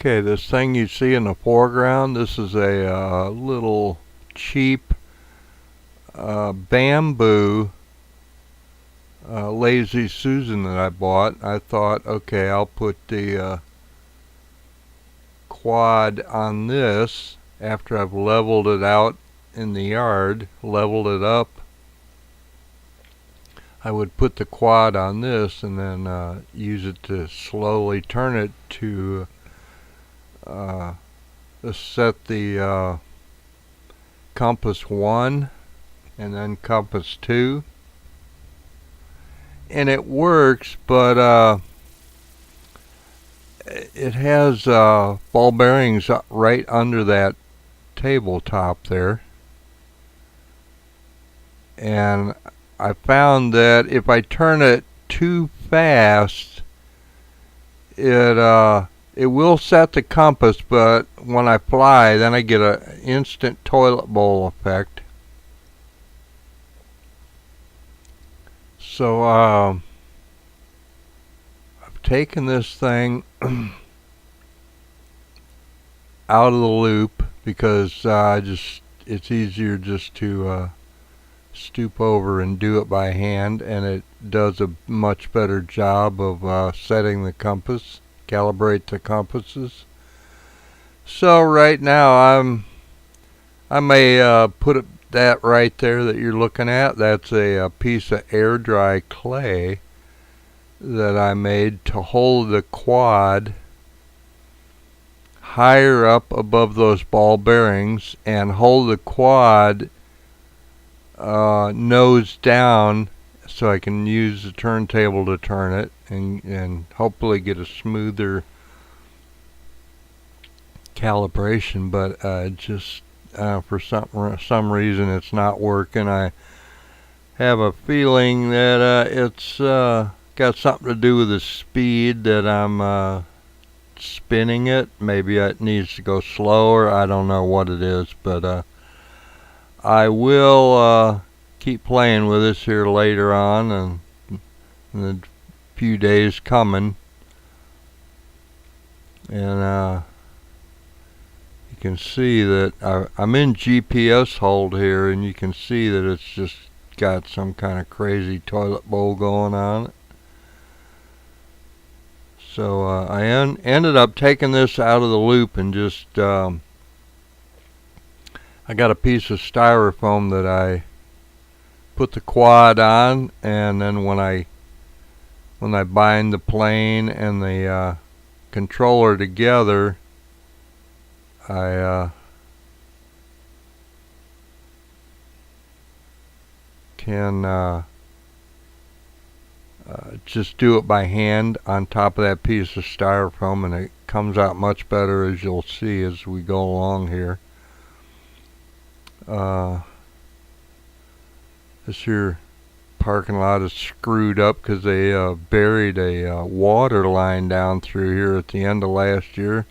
Okay, this thing you see in the foreground, this is a little cheap bamboo Lazy Susan that I bought. I thought, okay, I'll put the quad on this after I've leveled it out in the yard, leveled it up. I would put the quad on this and then use it to slowly turn it to set the compass 1 and then compass 2, and it works, but it has ball bearings right under that tabletop there, and I found that if I turn it too fast, it will set the compass, but when I fly, then I get an instant toilet bowl effect. So I've taken this thing out of the loop because it's easier just to stoop over and do it by hand, and it does a much better job of setting the compass. Calibrate the compasses. So right now I may put that right there that you're looking at. That's a piece of air dry clay that I made to hold the quad higher up above those ball bearings and hold the quad nose down, so I can use the turntable to turn it and hopefully get a smoother calibration. But just for some reason it's not working. I have a feeling that it's got something to do with the speed that I'm spinning it. Maybe it needs to go slower. I don't know what it is, but I will keep playing with this here later on and in the few days coming, and you can see that I'm in GPS hold here, and you can see that it's just got some kind of crazy toilet bowl going on. So I ended up taking this out of the loop and just I got a piece of styrofoam that I put the quad on, and then when I bind the plane and the controller together, I can just do it by hand on top of that piece of styrofoam, and it comes out much better, as you'll see as we go along here. This here parking lot is screwed up because they buried a water line down through here at the end of last year.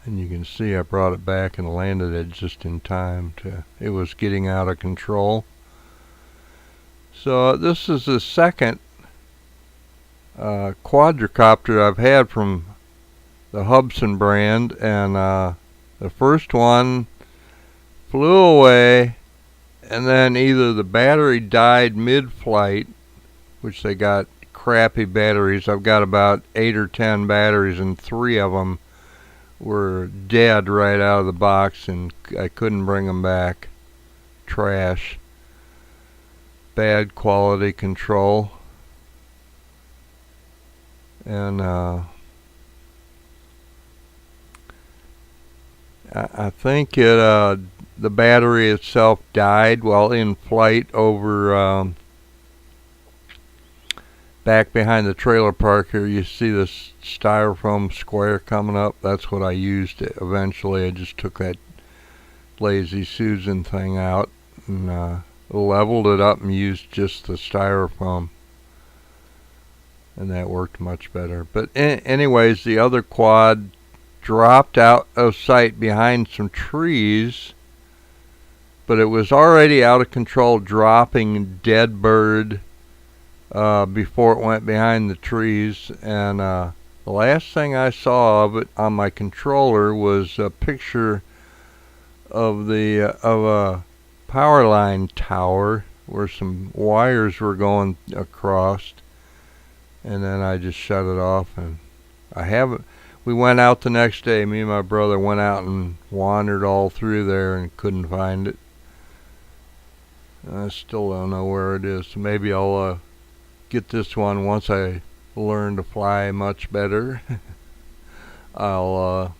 And you can see I brought it back and landed it just in time it was getting out of control. So this is the second quadricopter I've had from the Hubsan brand, and the first one flew away, and then either the battery died mid-flight, which they got crappy batteries. I've got about 8 or 10 batteries, and 3 of them were dead right out of the box, and I couldn't bring them back. Trash. Bad quality control. And I think the battery itself died while in flight over back behind the trailer park here. You see this styrofoam square coming up. That's what I used eventually. I just took that Lazy Susan thing out and leveled it up and used just the styrofoam, and that worked much better. But anyways, the other quad dropped out of sight behind some trees, but it was already out of control, dropping dead bird before it went behind the trees, and the last thing I saw of it on my controller was a picture of a power line tower where some wires were going across, and then I just shut it off. And I haven't. We went out the next day. Me and my brother went out and wandered all through there and couldn't find it. I still don't know where it is. So maybe I'll get this one once I learn to fly much better. I'll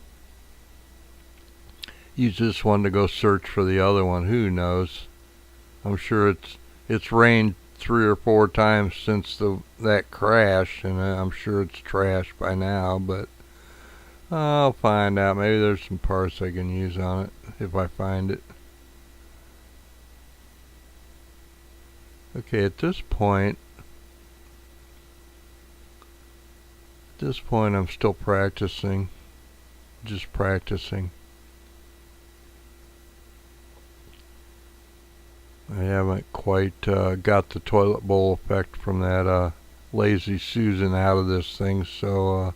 use this one to go search for the other one. Who knows? I'm sure it's rained 3 or 4 times since that crash, and I'm sure it's trashed by now. But I'll find out. Maybe there's some parts I can use on it if I find it. Okay, at this point I'm still practicing, just practicing. I haven't quite got the toilet bowl effect from that Lazy Susan out of this thing, so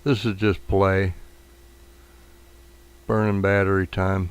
this is just play, burning battery time.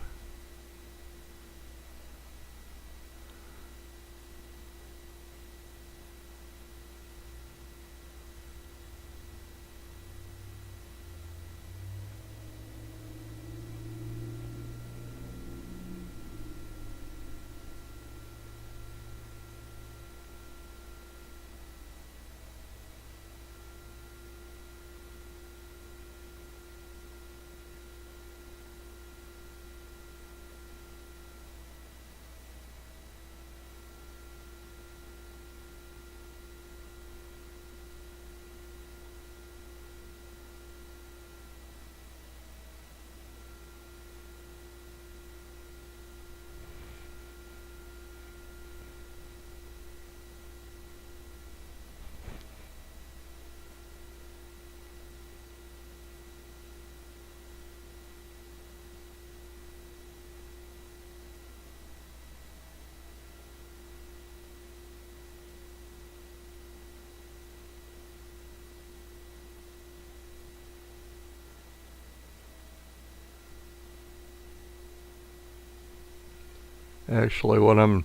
Actually, what I'm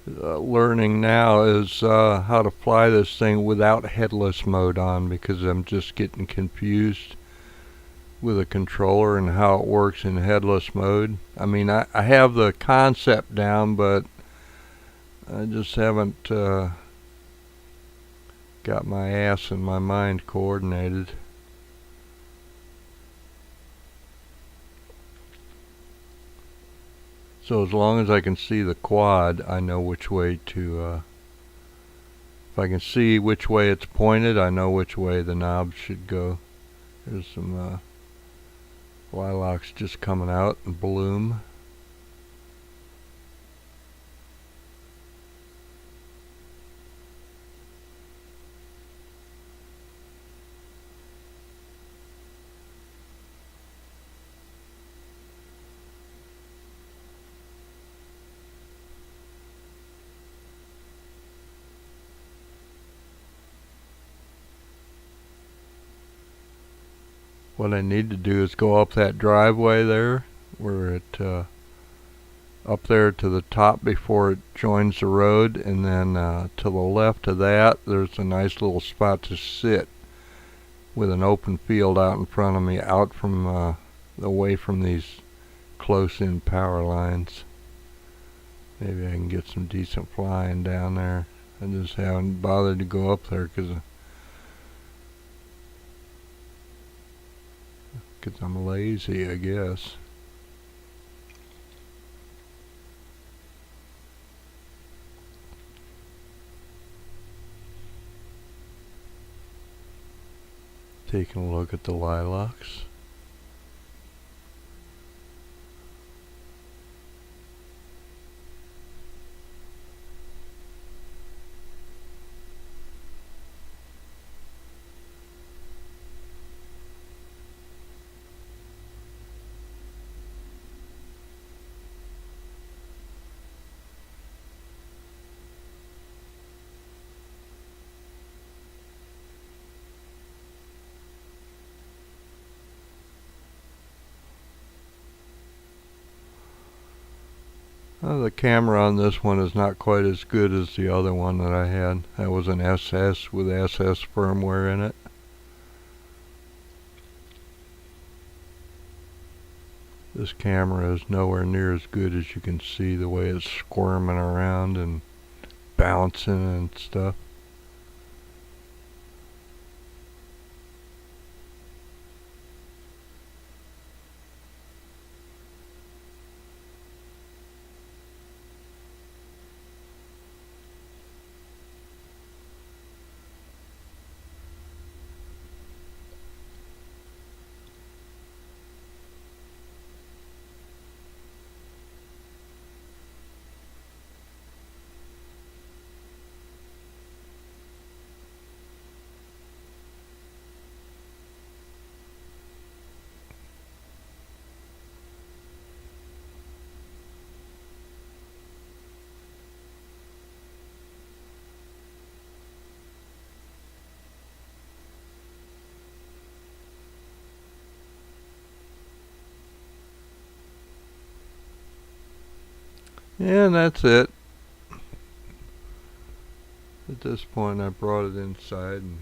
learning now is how to fly this thing without headless mode on, because I'm just getting confused with a controller and how it works in headless mode. I mean, I have the concept down, but I just haven't got my ass and my mind coordinated. So as long as I can see the quad, I know which way to, if I can see which way it's pointed, I know which way the knob should go. There's some lilacs just coming out in bloom. What I need to do is go up that driveway there, where it up there to the top before it joins the road, and then to the left of that there's a nice little spot to sit with an open field out in front of me, out from away from these close-in power lines. Maybe I can get some decent flying down there. I just haven't bothered to go up there because I'm lazy, I guess. Taking a look at the lilacs. The camera on this one is not quite as good as the other one that I had. That was an SS with SS firmware in it. This camera is nowhere near as good. As you can see the way it's squirming around and bouncing and stuff. And that's it. At this point I brought it inside and